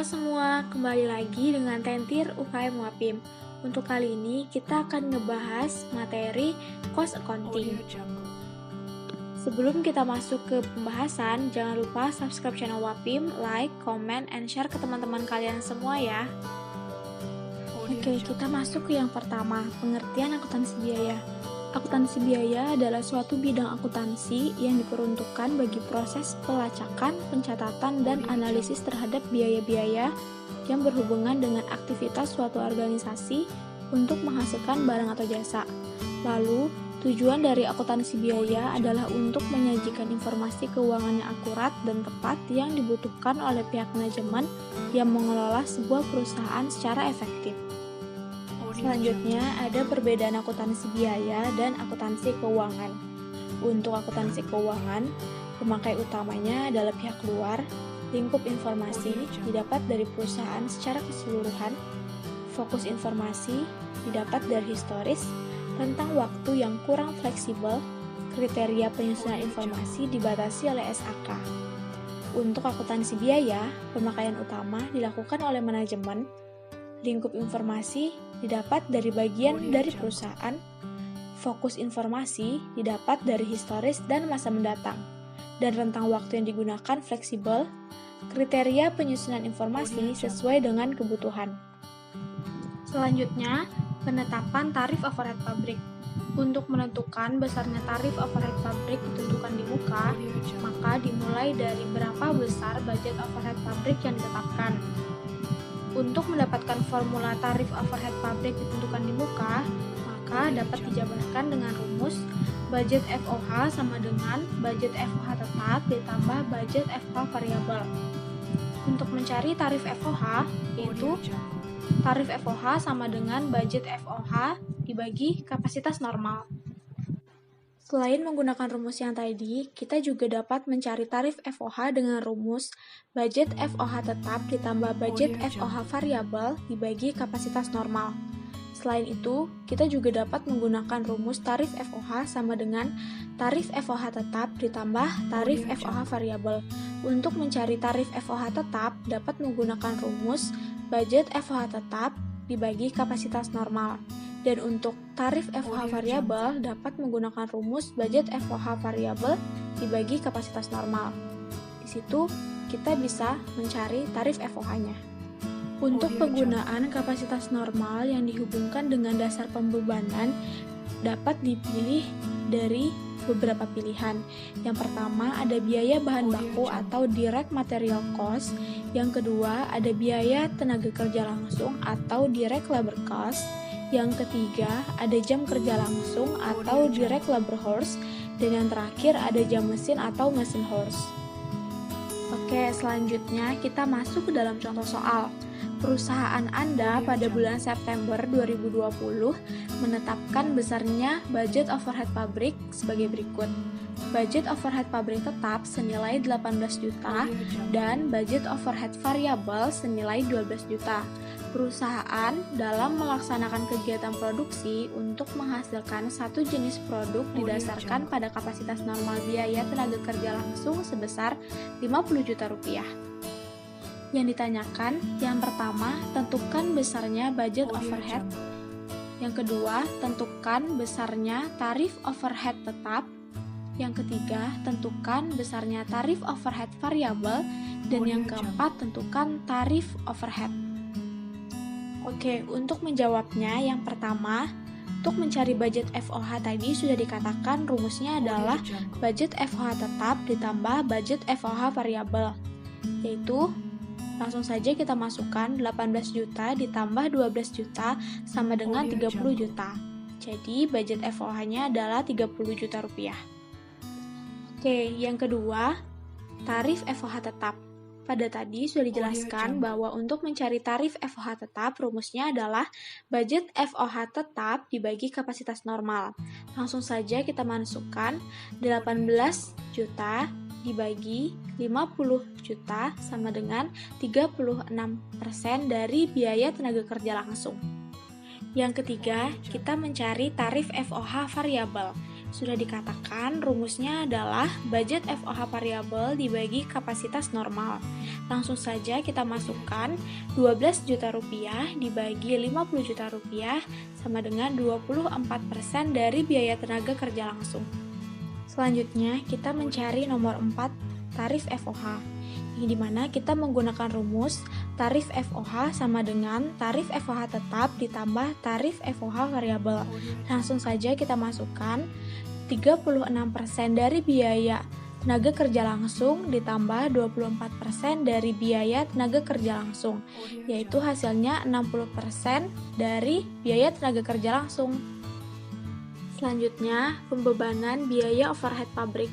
Halo semua, kembali lagi dengan Tentir UKM Wapim. Untuk kali ini kita akan ngebahas materi cost accounting. Sebelum kita masuk ke pembahasan, jangan lupa subscribe channel Wapim, like, comment, and share ke teman-teman kalian semua ya. Oke, kita masuk ke yang pertama, pengertian akuntansi biaya. Akuntansi biaya adalah suatu bidang akuntansi yang diperuntukkan bagi proses pelacakan, pencatatan, dan analisis terhadap biaya-biaya yang berhubungan dengan aktivitas suatu organisasi untuk menghasilkan barang atau jasa. Lalu, tujuan dari akuntansi biaya adalah untuk menyajikan informasi keuangan yang akurat dan tepat yang dibutuhkan oleh pihak manajemen yang mengelola sebuah perusahaan secara efektif. Selanjutnya, ada perbedaan akuntansi biaya dan akuntansi keuangan. Untuk akuntansi keuangan, pemakai utamanya adalah pihak luar, lingkup informasi didapat dari perusahaan secara keseluruhan, fokus informasi didapat dari historis, rentang waktu yang kurang fleksibel, kriteria penyusunan informasi dibatasi oleh SAK. Untuk akuntansi biaya, pemakaian utama dilakukan oleh manajemen, lingkup informasi didapat dari bagian dari perusahaan, fokus informasi didapat dari historis dan masa mendatang, dan rentang waktu yang digunakan fleksibel, kriteria penyusunan informasi sesuai dengan kebutuhan. Selanjutnya, penetapan tarif overhead pabrik. Untuk menentukan besarnya tarif overhead pabrik ditentukan di muka, maka dimulai dari berapa besar budget overhead pabrik yang ditetapkan. Untuk mendapatkan formula tarif overhead pabrik ditentukan di muka, maka dapat dijabarkan dengan rumus budget FOH sama dengan budget FOH tetap ditambah budget FOH variabel. Untuk mencari tarif FOH, yaitu tarif FOH sama dengan budget FOH dibagi kapasitas normal. Selain menggunakan rumus yang tadi, kita juga dapat mencari tarif FOH dengan rumus budget FOH tetap ditambah budget FOH variabel dibagi kapasitas normal. Selain itu, kita juga dapat menggunakan rumus tarif FOH sama dengan tarif FOH tetap ditambah tarif FOH variabel. Untuk mencari tarif FOH tetap, dapat menggunakan rumus budget FOH tetap dibagi kapasitas normal. Dan untuk tarif FOH variabel dapat menggunakan rumus budget FOH variabel dibagi kapasitas normal. Di situ kita bisa mencari tarif FOH-nya. Untuk penggunaan kapasitas normal yang dihubungkan dengan dasar pembebanan dapat dipilih dari beberapa pilihan. Yang pertama ada biaya bahan baku atau direct material cost. Yang kedua ada biaya tenaga kerja langsung atau direct labor cost. Yang ketiga, ada jam kerja langsung atau direct labor hours. Dan yang terakhir, ada jam mesin atau mesin hours. Oke, selanjutnya kita masuk ke dalam contoh soal. Perusahaan Anda pada bulan September 2020 menetapkan besarnya budget overhead pabrik sebagai berikut. Budget overhead pabrik tetap senilai 18 juta dan budget overhead variabel senilai 12 juta. Perusahaan dalam melaksanakan kegiatan produksi untuk menghasilkan satu jenis produk didasarkan pada kapasitas normal biaya tenaga kerja langsung sebesar 50 juta rupiah. Yang ditanyakan, yang pertama, tentukan besarnya budget overhead. Yang kedua, tentukan besarnya tarif overhead tetap. Yang ketiga, tentukan besarnya tarif overhead variabel. Dan yang keempat, tentukan tarif overhead. Oke, untuk menjawabnya, yang pertama, untuk mencari budget FOH tadi sudah dikatakan rumusnya adalah budget FOH tetap ditambah budget FOH variabel, yaitu langsung saja kita masukkan 18 juta ditambah 12 juta sama dengan 30 juta. Jadi budget FOH-nya adalah 30 juta rupiah. Oke, yang kedua, tarif FOH tetap. Pada tadi sudah dijelaskan bahwa untuk mencari tarif FOH tetap, rumusnya adalah budget FOH tetap dibagi kapasitas normal. Langsung saja kita masukkan 18 juta dibagi 50 juta sama dengan 36% dari biaya tenaga kerja langsung. Yang ketiga, kita mencari tarif FOH variabel. Sudah dikatakan, rumusnya adalah budget FOH variabel dibagi kapasitas normal. Langsung saja kita masukkan 12 juta rupiah dibagi 50 juta rupiah sama dengan 24% dari biaya tenaga kerja langsung. Selanjutnya, kita mencari nomor 4, tarif FOH, yang dimana kita menggunakan rumus tarif FOH sama dengan tarif FOH tetap ditambah tarif FOH variabel. Langsung saja kita masukkan 36% dari biaya tenaga kerja langsung ditambah 24% dari biaya tenaga kerja langsung, yaitu hasilnya 60% dari biaya tenaga kerja langsung. Selanjutnya, pembebanan biaya overhead pabrik.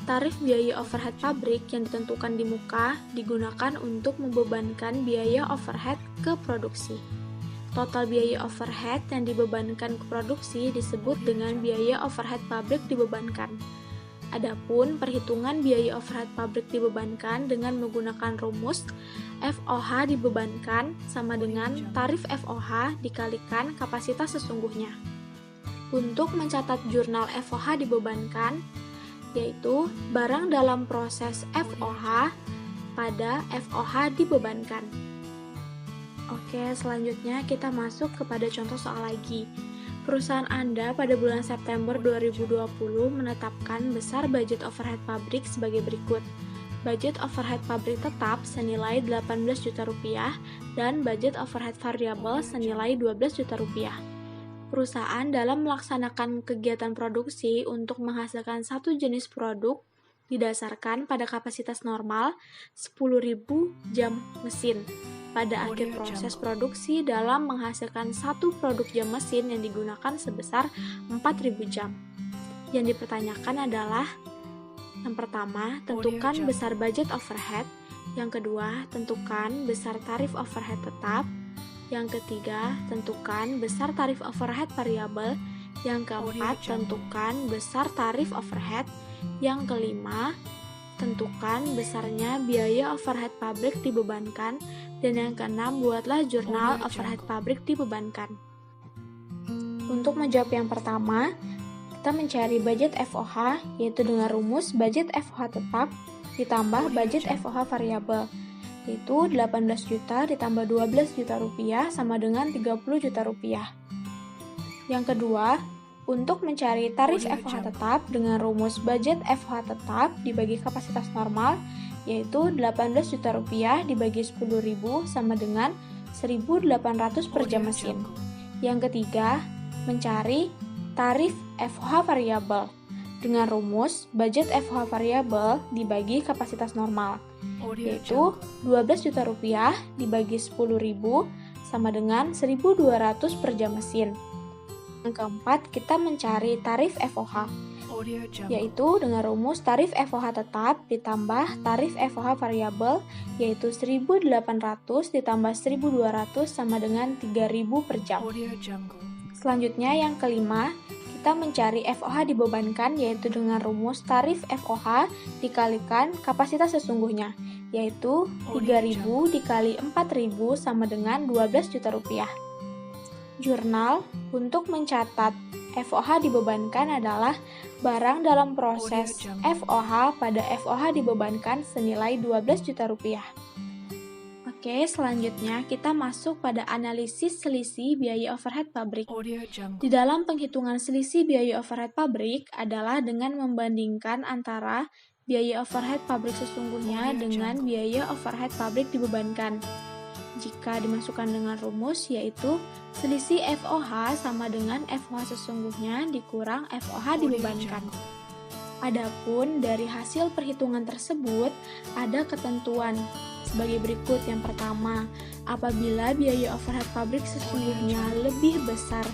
Tarif biaya overhead pabrik yang ditentukan di muka digunakan untuk membebankan biaya overhead ke produksi. Total biaya overhead yang dibebankan ke produksi disebut dengan biaya overhead pabrik dibebankan. Adapun perhitungan biaya overhead pabrik dibebankan dengan menggunakan rumus FOH dibebankan sama dengan tarif FOH dikalikan kapasitas sesungguhnya. Untuk mencatat jurnal FOH dibebankan, yaitu barang dalam proses FOH pada FOH dibebankan. Oke, selanjutnya kita masuk kepada contoh soal lagi. Perusahaan Anda pada bulan September 2020 menetapkan besar budget overhead pabrik sebagai berikut. Budget overhead pabrik tetap senilai 18 juta rupiah dan budget overhead variabel senilai 12 juta rupiah. Perusahaan dalam melaksanakan kegiatan produksi untuk menghasilkan satu jenis produk didasarkan pada kapasitas normal 10.000 jam mesin. Pada akhir proses produksi dalam menghasilkan satu produk jam mesin yang digunakan sebesar 4.000 jam. Yang dipertanyakan adalah yang pertama, tentukan besar budget overhead. Yang kedua, tentukan besar tarif overhead tetap. Yang ketiga, tentukan besar tarif overhead variabel. Yang keempat, tentukan besar tarif overhead. Yang kelima, tentukan besarnya biaya overhead pabrik dibebankan. Dan yang keenam, buatlah jurnal overhead pabrik dibebankan. Untuk menjawab yang pertama, kita mencari budget FOH, yaitu dengan rumus budget FOH tetap ditambah budget FOH variabel, yaitu 18 juta ditambah 12 juta rupiah sama dengan 30 juta rupiah. Yang kedua, untuk mencari tarif FOH tetap dengan rumus budget FOH tetap dibagi kapasitas normal, yaitu 18 juta rupiah dibagi 10.000 sama dengan 1.800 per jam mesin. Yang ketiga, mencari tarif FOH variabel dengan rumus budget FOH variabel dibagi kapasitas normal, yaitu 12 juta rupiah dibagi 10.000 sama dengan 1.200 per jam mesin. Yang keempat, kita mencari tarif FOH, yaitu dengan rumus tarif FOH tetap ditambah tarif FOH variabel, yaitu 1.800 ditambah 1.200 sama dengan 3.000 per jam. Selanjutnya yang kelima, kita mencari FOH dibebankan, yaitu dengan rumus tarif FOH dikalikan kapasitas sesungguhnya, yaitu 3.000 dikali 4.000 sama dengan 12 juta rupiah. Jurnal untuk mencatat FOH dibebankan adalah barang dalam proses FOH pada FOH dibebankan senilai 12 juta rupiah. Oke, selanjutnya kita masuk pada analisis selisih biaya overhead pabrik. Di dalam penghitungan selisih biaya overhead pabrik adalah dengan membandingkan antara biaya overhead pabrik sesungguhnya dengan biaya overhead pabrik dibebankan. Jika dimasukkan dengan rumus, yaitu selisih FOH sama dengan FOH sesungguhnya dikurang FOH dibebankan. Adapun dari hasil perhitungan tersebut ada ketentuan sebagai berikut. Yang pertama, apabila biaya overhead pabrik sesungguhnya lebih besar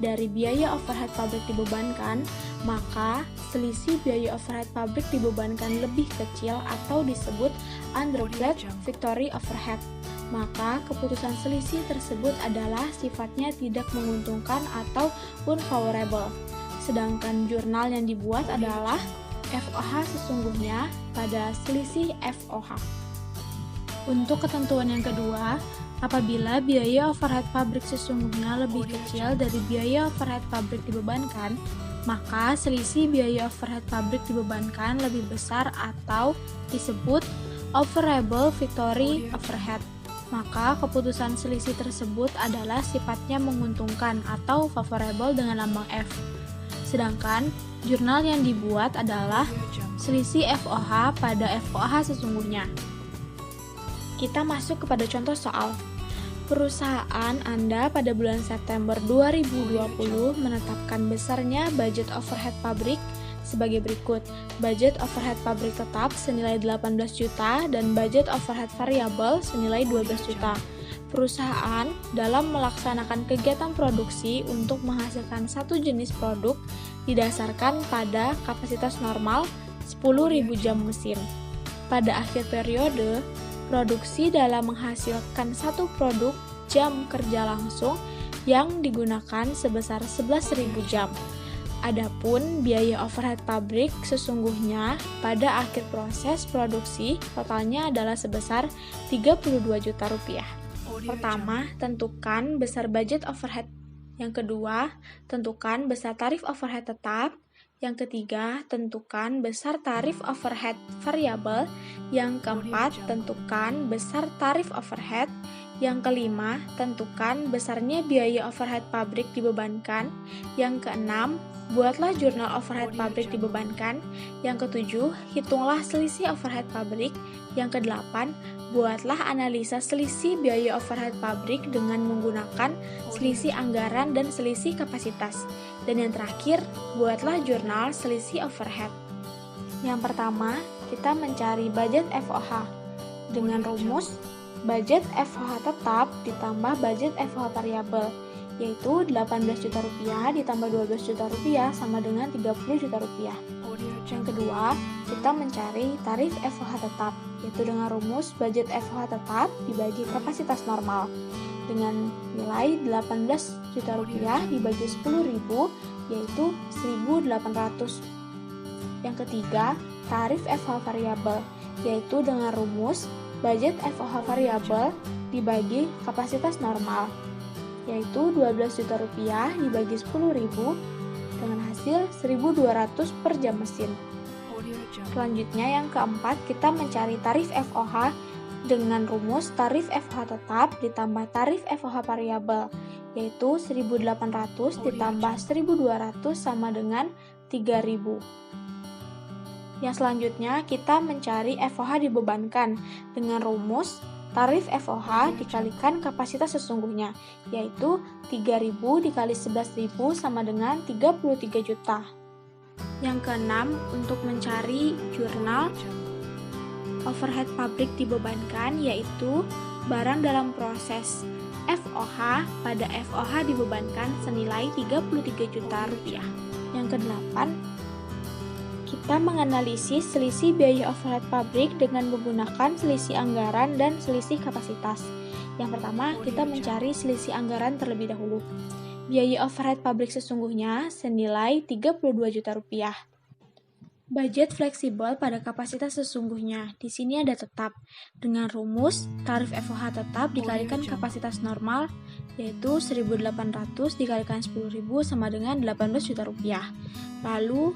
dari biaya overhead pabrik dibebankan, maka selisih biaya overhead pabrik dibebankan lebih kecil atau disebut underbred victory overhead. Maka keputusan selisih tersebut adalah sifatnya tidak menguntungkan atau unfavorable. Sedangkan jurnal yang dibuat adalah FOH sesungguhnya pada selisih FOH. Untuk ketentuan yang kedua, apabila biaya overhead pabrik sesungguhnya lebih kecil dari biaya overhead pabrik dibebankan, maka selisih biaya overhead pabrik dibebankan lebih besar atau disebut overable victory overhead. Maka keputusan selisih tersebut adalah sifatnya menguntungkan atau favorable dengan lambang F. Sedangkan jurnal yang dibuat adalah selisih FOH pada FOH sesungguhnya. Kita masuk kepada contoh soal. Perusahaan Anda pada bulan September 2020 menetapkan besarnya budget overhead pabrik sebagai berikut. Budget overhead pabrik tetap senilai 18 juta dan budget overhead variabel senilai 12 juta. Perusahaan dalam melaksanakan kegiatan produksi untuk menghasilkan satu jenis produk didasarkan pada kapasitas normal 10.000 jam mesin. Pada akhir periode, produksi dalam menghasilkan satu produk jam kerja langsung yang digunakan sebesar 11.000 jam. Adapun biaya overhead pabrik sesungguhnya pada akhir proses produksi totalnya adalah sebesar 32 juta rupiah. Pertama, tentukan besar budget overhead. Yang kedua, tentukan besar tarif overhead tetap. Yang ketiga, tentukan besar tarif overhead variabel. Yang keempat, tentukan besar tarif overhead. Yang kelima, tentukan besarnya biaya overhead pabrik dibebankan. Yang keenam, buatlah jurnal overhead pabrik dibebankan. Yang ketujuh, hitunglah selisih overhead pabrik. Yang kedelapan, buatlah analisa selisih biaya overhead pabrik dengan menggunakan selisih anggaran dan selisih kapasitas. Dan yang terakhir, buatlah jurnal selisih overhead. Yang pertama, kita mencari budget FOH. Dengan rumus, budget FOH tetap ditambah budget FOH variabel, yaitu 18 juta rupiah ditambah 12 juta rupiah sama dengan 30 juta rupiah. Yang kedua, kita mencari tarif FOH tetap, yaitu dengan rumus budget FOH tetap dibagi kapasitas normal dengan nilai 18 juta rupiah dibagi 10.000, yaitu 1.800. Yang ketiga, tarif FOH variabel, yaitu dengan rumus budget FOH variabel dibagi kapasitas normal, yaitu 12 juta rupiah dibagi 10.000 dengan hasil 1.200 per jam mesin. Selanjutnya yang keempat, kita mencari tarif FOH dengan rumus tarif FOH tetap ditambah tarif FOH variabel, yaitu 1.800 ditambah 1.200 sama dengan 3.000. Yang selanjutnya, kita mencari FOH dibebankan dengan rumus tarif FOH dikalikan kapasitas sesungguhnya, yaitu 3.000 dikali 11.000 sama dengan 33 juta. Yang keenam, untuk mencari jurnal overhead pabrik dibebankan, yaitu barang dalam proses FOH pada FOH dibebankan senilai 33 juta rupiah. Yang kedelapan, kita menganalisis selisih biaya overhead pabrik dengan menggunakan selisih anggaran dan selisih kapasitas. Yang pertama, kita mencari selisih anggaran terlebih dahulu. Biaya overhead pabrik sesungguhnya senilai 32 juta rupiah. Budget fleksibel pada kapasitas sesungguhnya. Di sini ada tetap dengan rumus tarif FOH tetap dikalikan kapasitas normal, yaitu 1.800 dikalikan 10.000 sama dengan 18 juta rupiah. Lalu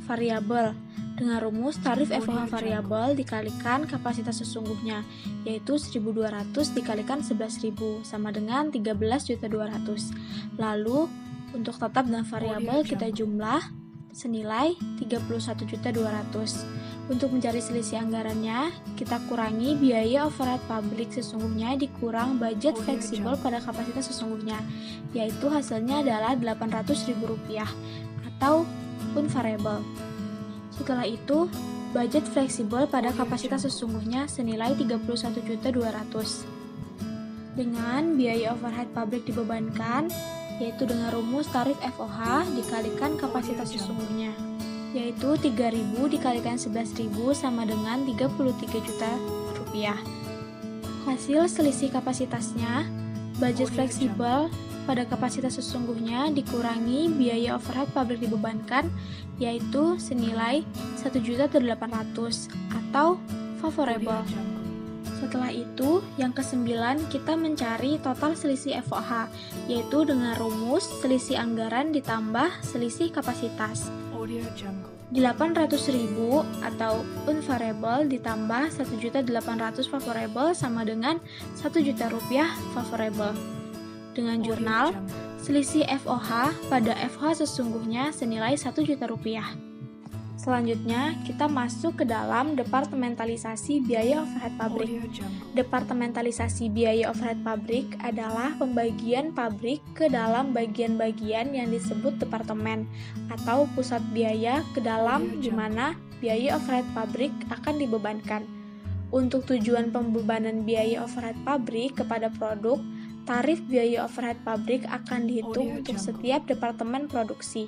variabel dengan rumus tarif FOH variabel dikalikan kapasitas sesungguhnya, yaitu 1.200 dikalikan 11.000 sama dengan 13.200. Lalu untuk tetap dan variabel kita jumlah senilai 31.200. Untuk mencari selisih anggarannya, kita kurangi biaya overhead pabrik sesungguhnya dikurang budget fleksibel pada kapasitas sesungguhnya, yaitu hasilnya adalah Rp800.000 atau pun variabel. Setelah itu, budget fleksibel pada kapasitas sesungguhnya senilai 31.200. Dengan biaya overhead pabrik dibebankan, yaitu dengan rumus tarif FOH dikalikan kapasitas sesungguhnya, yaitu 3.000 dikalikan 11.000 sama dengan 33 juta rupiah. Hasil selisih kapasitasnya, budget fleksibel pada kapasitas sesungguhnya dikurangi biaya overhead pabrik dibebankan, yaitu senilai 1.800.000 atau favorable. Setelah itu, yang ke-9 kita mencari total selisih FOH, yaitu dengan rumus selisih anggaran ditambah selisih kapasitas. 800.000 atau unfavorable ditambah 1.800.000 favorable sama dengan 1 juta rupiah favorable. Dengan jurnal, selisih FOH pada FOH sesungguhnya senilai 1 juta rupiah. Selanjutnya, kita masuk ke dalam departementalisasi biaya overhead pabrik. Departementalisasi biaya overhead pabrik adalah pembagian pabrik ke dalam bagian-bagian yang disebut departemen atau pusat biaya ke dalam di mana biaya overhead pabrik akan dibebankan. Untuk tujuan pembebanan biaya overhead pabrik kepada produk, tarif biaya overhead pabrik akan dihitung untuk setiap departemen produksi.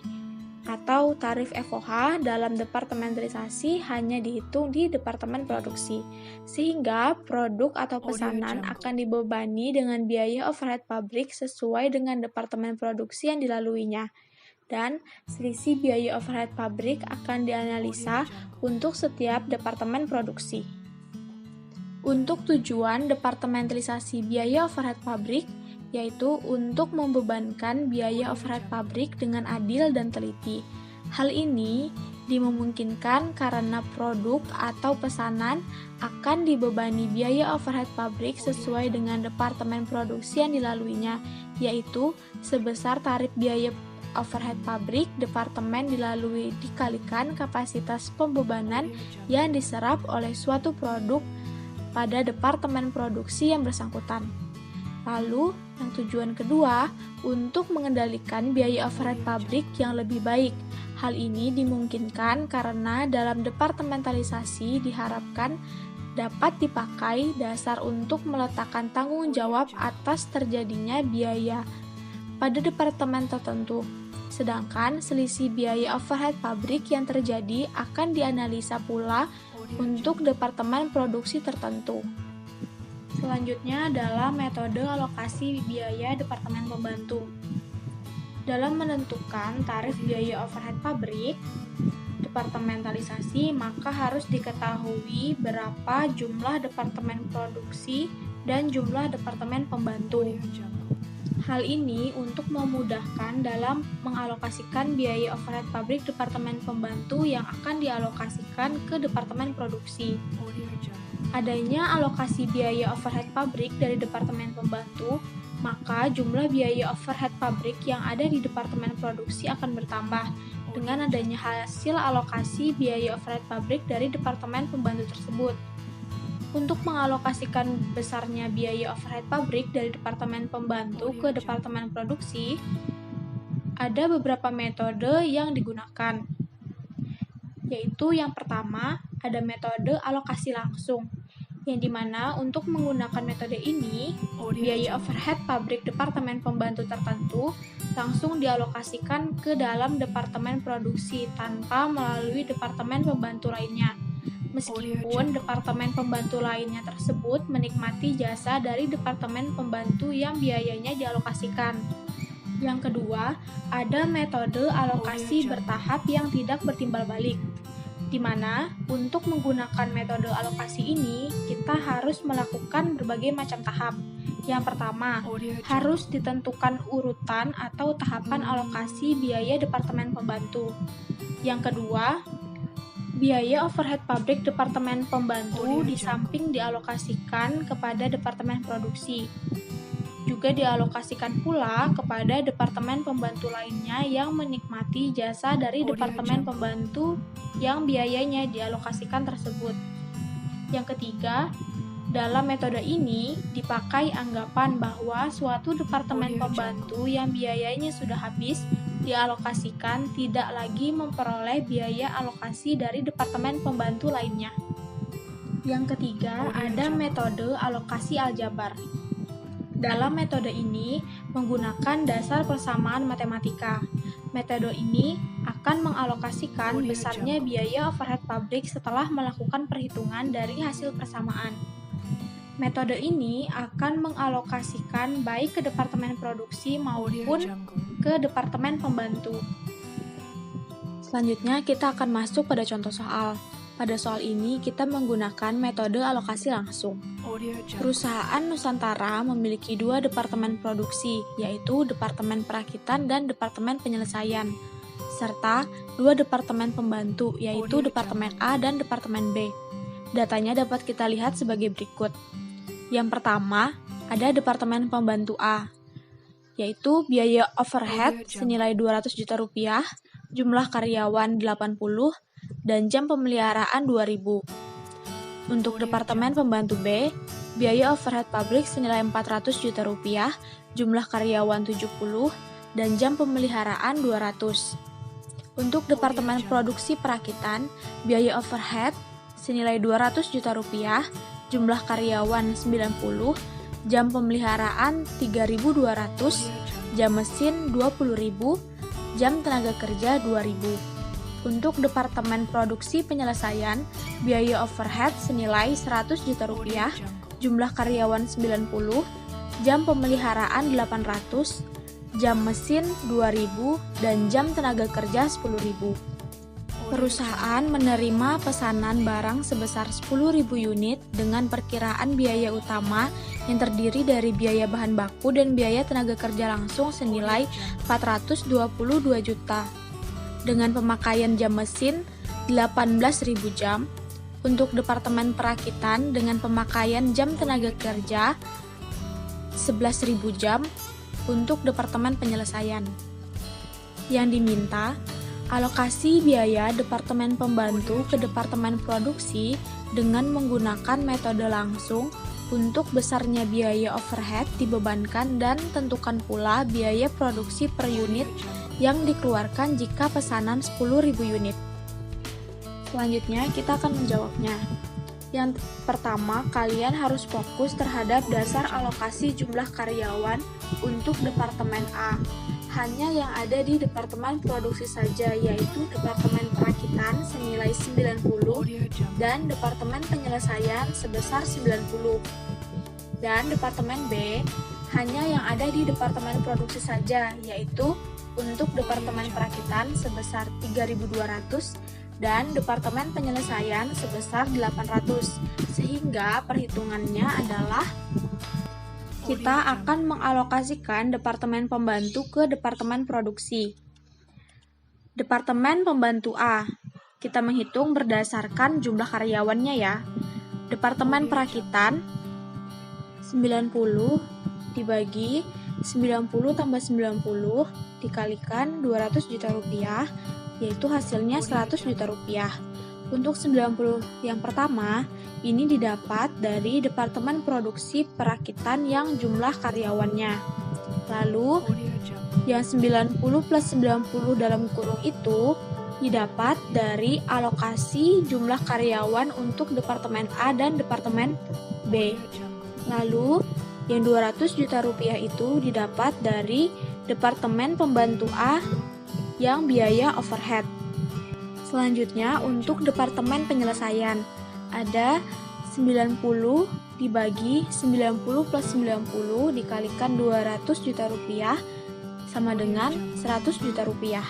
Atau tarif FOH dalam departementalisasi hanya dihitung di departemen produksi, sehingga produk atau pesanan akan dibebani dengan biaya overhead pabrik sesuai dengan departemen produksi yang dilaluinya, dan selisih biaya overhead pabrik akan dianalisa untuk setiap departemen produksi. Untuk tujuan departementalisasi biaya overhead pabrik, yaitu untuk membebankan biaya overhead pabrik dengan adil dan teliti. Hal ini dimungkinkan karena produk atau pesanan akan dibebani biaya overhead pabrik sesuai dengan departemen produksi yang dilaluinya, yaitu sebesar tarif biaya overhead pabrik departemen dilalui dikalikan kapasitas pembebanan yang diserap oleh suatu produk pada departemen produksi yang bersangkutan. Lalu, yang tujuan kedua, untuk mengendalikan biaya overhead pabrik yang lebih baik. Hal ini dimungkinkan karena dalam departementalisasi diharapkan dapat dipakai dasar untuk meletakkan tanggung jawab atas terjadinya biaya pada departemen tertentu. Sedangkan selisih biaya overhead pabrik yang terjadi akan dianalisa pula untuk departemen produksi tertentu. Selanjutnya adalah metode alokasi biaya departemen pembantu. Dalam menentukan tarif biaya overhead pabrik departementalisasi, maka harus diketahui berapa jumlah departemen produksi dan jumlah departemen pembantu. Hal ini untuk memudahkan dalam mengalokasikan biaya overhead pabrik departemen pembantu yang akan dialokasikan ke departemen produksi. Adanya alokasi biaya overhead pabrik dari departemen pembantu, maka jumlah biaya overhead pabrik yang ada di departemen produksi akan bertambah dengan adanya hasil alokasi biaya overhead pabrik dari departemen pembantu tersebut. Untuk mengalokasikan besarnya biaya overhead pabrik dari departemen pembantu ke departemen produksi, ada beberapa metode yang digunakan, yaitu yang pertama, ada metode alokasi langsung, yang dimana untuk menggunakan metode ini, biaya overhead pabrik departemen pembantu tertentu langsung dialokasikan ke dalam departemen produksi tanpa melalui departemen pembantu lainnya, meskipun departemen pembantu lainnya tersebut menikmati jasa dari departemen pembantu yang biayanya dialokasikan. Yang kedua, ada metode alokasi bertahap yang tidak bertimbal balik, di mana untuk menggunakan metode alokasi ini, kita harus melakukan berbagai macam tahap. Yang pertama, harus ditentukan urutan atau tahapan alokasi biaya departemen pembantu. Yang kedua, biaya overhead pabrik departemen pembantu di samping dialokasikan kepada departemen produksi, juga dialokasikan pula kepada departemen pembantu lainnya yang menikmati jasa dari departemen pembantu yang biayanya dialokasikan tersebut. Yang ketiga, dalam metode ini dipakai anggapan bahwa suatu departemen pembantu yang biayanya sudah habis dialokasikan tidak lagi memperoleh biaya alokasi dari departemen pembantu lainnya. Yang ketiga, ada metode alokasi aljabar. Dalam metode ini menggunakan dasar persamaan matematika. Metode ini akan mengalokasikan besarnya biaya overhead pabrik setelah melakukan perhitungan dari hasil persamaan. Metode ini akan mengalokasikan baik ke departemen produksi maupun ke departemen pembantu. Selanjutnya kita akan masuk pada contoh soal. Pada soal ini, kita menggunakan metode alokasi langsung. Perusahaan Nusantara memiliki 2 departemen produksi, yaitu Departemen Perakitan dan Departemen Penyelesaian, serta 2 departemen pembantu, yaitu Departemen A dan Departemen B. Datanya dapat kita lihat sebagai berikut. Yang pertama, ada Departemen Pembantu A, yaitu biaya overhead senilai Rp200 juta, jumlah karyawan 80, dan jam pemeliharaan 2.000. Untuk Departemen Pembantu B, biaya overhead pabrik senilai Rp400 juta, jumlah karyawan 70, dan jam pemeliharaan 200. Untuk Departemen Produksi Perakitan, biaya overhead senilai Rp200 juta, jumlah karyawan 90, jam pemeliharaan 3.200, jam mesin 20.000, jam tenaga kerja 2.000. Untuk Departemen Produksi Penyelesaian, biaya overhead senilai Rp100 juta, jumlah karyawan 90, jam pemeliharaan 800, jam mesin 2.000, dan jam tenaga kerja 10.000. Perusahaan menerima pesanan barang sebesar 10.000 unit dengan perkiraan biaya utama yang terdiri dari biaya bahan baku dan biaya tenaga kerja langsung senilai Rp422 juta. Dengan pemakaian jam mesin 18.000 jam. Untuk Departemen Perakitan dengan pemakaian jam tenaga kerja 11.000 jam. Untuk Departemen Penyelesaian. Yang diminta, alokasi biaya Departemen Pembantu ke Departemen Produksi dengan menggunakan metode langsung. Untuk besarnya biaya overhead dibebankan dan tentukan pula biaya produksi per unit yang dikeluarkan jika pesanan 10.000 unit. Selanjutnya kita akan menjawabnya. Yang pertama, kalian harus fokus terhadap dasar alokasi jumlah karyawan untuk Departemen A. Hanya yang ada di Departemen Produksi saja, yaitu Departemen Perakitan senilai 90 dan Departemen Penyelesaian sebesar 90. Dan Departemen B hanya yang ada di Departemen Produksi saja, yaitu untuk Departemen Perakitan sebesar 3.200 dan Departemen Penyelesaian sebesar 800. Sehingga perhitungannya adalah kita akan mengalokasikan Departemen Pembantu ke Departemen Produksi. Departemen Pembantu A, kita menghitung berdasarkan jumlah karyawannya ya. Departemen Perakitan 90 dibagi 90 tambah 90 dikalikan 200 juta rupiah, yaitu hasilnya 100 juta rupiah. Untuk 90 yang pertama, ini didapat dari Departemen Produksi Perakitan yang jumlah karyawannya. Lalu, yang 90 plus 90 dalam kurung itu didapat dari alokasi jumlah karyawan untuk Departemen A dan Departemen B. Lalu, yang 200 juta rupiah itu didapat dari Departemen Pembantu A yang biaya overhead. Selanjutnya, untuk Departemen Penyelesaian, ada 90 dibagi 90 plus 90 dikalikan 200 juta rupiah sama dengan 100 juta rupiah.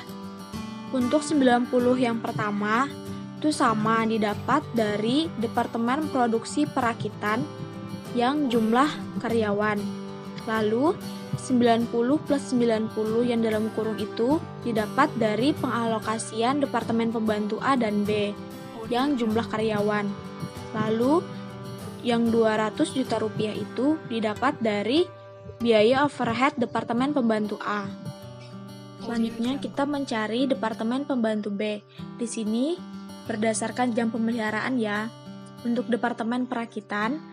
Untuk 90 yang pertama, itu sama didapat dari Departemen Produksi Perakitan yang jumlah karyawan. Lalu, 90 plus 90 yang dalam kurung itu didapat dari pengalokasian Departemen Pembantu A dan B yang jumlah karyawan. Lalu, yang 200 juta rupiah itu didapat dari biaya overhead Departemen Pembantu A. Selanjutnya kita mencari Departemen Pembantu B. Di sini berdasarkan jam pemeliharaan ya. Untuk Departemen Perakitan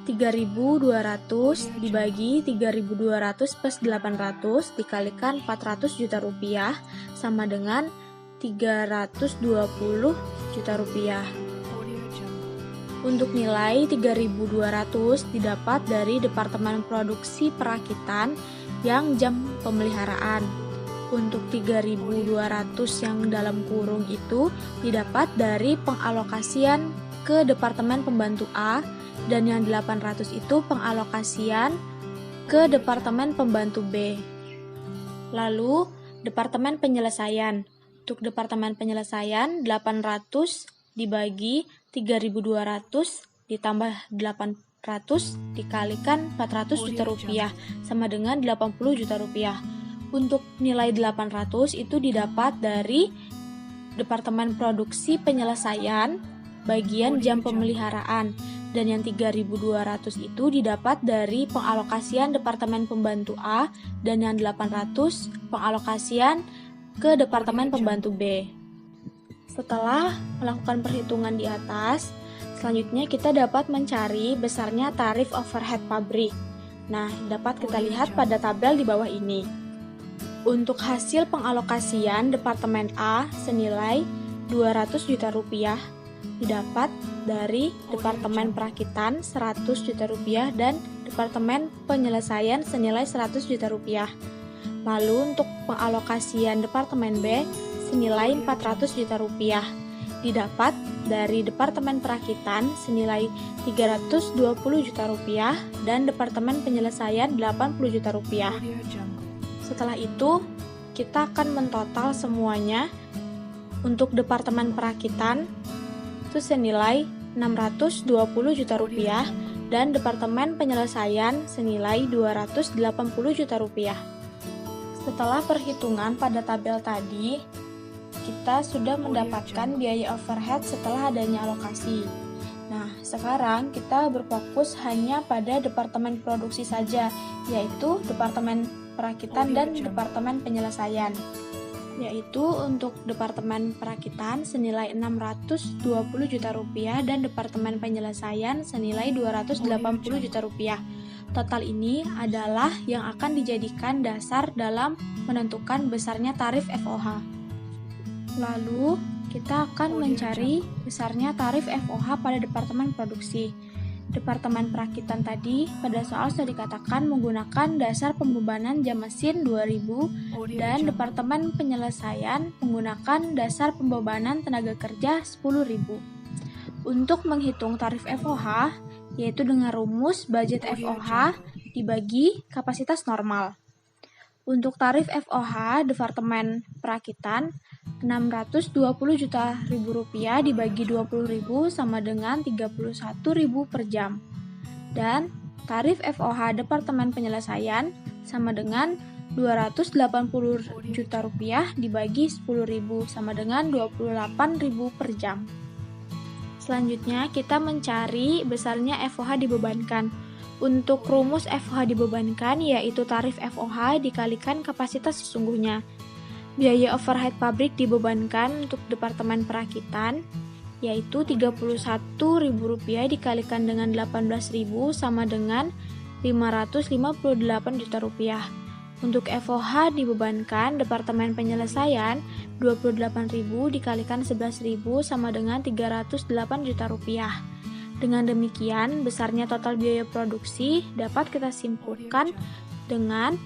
3.200 dibagi 3.200 plus 800 dikalikan 400 juta rupiah sama dengan 320 juta rupiah. Untuk nilai 3.200 didapat dari Departemen Produksi Perakitan yang jam pemeliharaan. Untuk 3.200 yang dalam kurung itu didapat dari pengalokasian ke Departemen Pembantu A, dan yang 800 itu pengalokasian ke Departemen Pembantu B. Lalu, Departemen Penyelesaian. Untuk Departemen Penyelesaian, 800 dibagi 3.200 ditambah 800 dikalikan 400 juta rupiah sama dengan 80 juta rupiah. Untuk nilai 800 itu didapat dari Departemen Produksi Penyelesaian bagian jam pemeliharaan, dan yang 3.200 itu didapat dari pengalokasian Departemen Pembantu A, dan yang 800 pengalokasian ke Departemen Pembantu B. Setelah melakukan perhitungan di atas, selanjutnya kita dapat mencari besarnya tarif overhead pabrik. Nah, dapat kita lihat pada tabel di bawah ini. Untuk hasil pengalokasian Departemen A senilai 200 juta rupiah didapat dari Departemen Perakitan 100 juta rupiah dan Departemen Penyelesaian senilai 100 juta rupiah. Lalu untuk pengalokasian Departemen B senilai 400 juta rupiah didapat dari Departemen Perakitan senilai 320 juta rupiah dan Departemen Penyelesaian 80 juta rupiah. Setelah itu, kita akan mentotal semuanya. Untuk Departemen Perakitan itu senilai 620 juta rupiah dan Departemen Penyelesaian senilai 280 juta rupiah. Setelah perhitungan pada tabel tadi, kita sudah mendapatkan biaya overhead setelah adanya alokasi. Nah, sekarang kita berfokus hanya pada Departemen Produksi saja, yaitu Departemen Perakitan dan Departemen Penyelesaian. Yaitu untuk Departemen Perakitan senilai 620 juta rupiah dan Departemen Penyelesaian senilai 280 juta rupiah. Total ini adalah yang akan dijadikan dasar dalam menentukan besarnya tarif FOH. Lalu, kita akan mencari besarnya tarif FOH pada Departemen Produksi. Departemen Perakitan tadi pada soal sudah dikatakan menggunakan dasar pembebanan jam mesin 2000 dan Departemen Penyelesaian menggunakan dasar pembebanan tenaga kerja 10.000. Untuk menghitung tarif FOH, yaitu dengan rumus budget FOH dibagi kapasitas normal. Untuk tarif FOH Departemen Perakitan 620 juta rupiah dibagi 20.000 sama dengan 31.000 per jam. Dan tarif FOH Departemen Penyelesaian sama dengan 280 juta rupiah dibagi 10.000 sama dengan 28.000 per jam. Selanjutnya kita mencari besarnya FOH dibebankan. Untuk rumus FOH dibebankan yaitu tarif FOH dikalikan kapasitas sesungguhnya. Biaya overhead pabrik dibebankan untuk Departemen Perakitan yaitu Rp31.000 dikalikan dengan 18.000 sama dengan Rp558 juta rupiah. Untuk FOH dibebankan Departemen Penyelesaian Rp28.000 dikalikan 11.000 sama dengan Rp308 juta rupiah. Dengan demikian, besarnya total biaya produksi dapat kita simpulkan dengan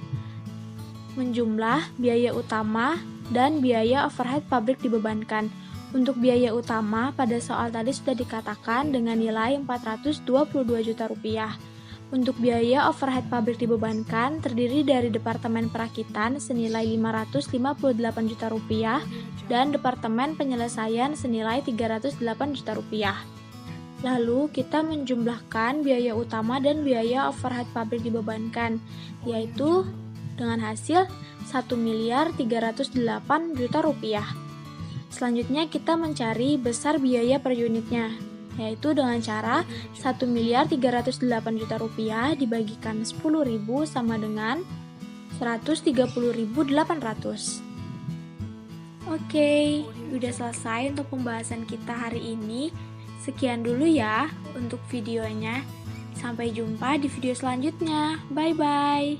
menjumlah biaya utama dan biaya overhead pabrik dibebankan. Untuk biaya utama pada soal tadi sudah dikatakan dengan nilai Rp422 juta rupiah. Untuk biaya overhead pabrik dibebankan terdiri dari Departemen Perakitan senilai Rp558 juta rupiah dan Departemen Penyelesaian senilai Rp308 juta rupiah. Lalu kita menjumlahkan biaya utama dan biaya overhead pabrik dibebankan, yaitu dengan hasil Rp1.308 juta rupiah. Selanjutnya kita mencari besar biaya per unitnya, yaitu dengan cara Rp1.308 juta rupiah dibagikan 10.000 sama dengan 130.800. Oke, udah selesai untuk pembahasan kita hari ini. Sekian dulu ya untuk videonya. Sampai jumpa di video selanjutnya. Bye-bye.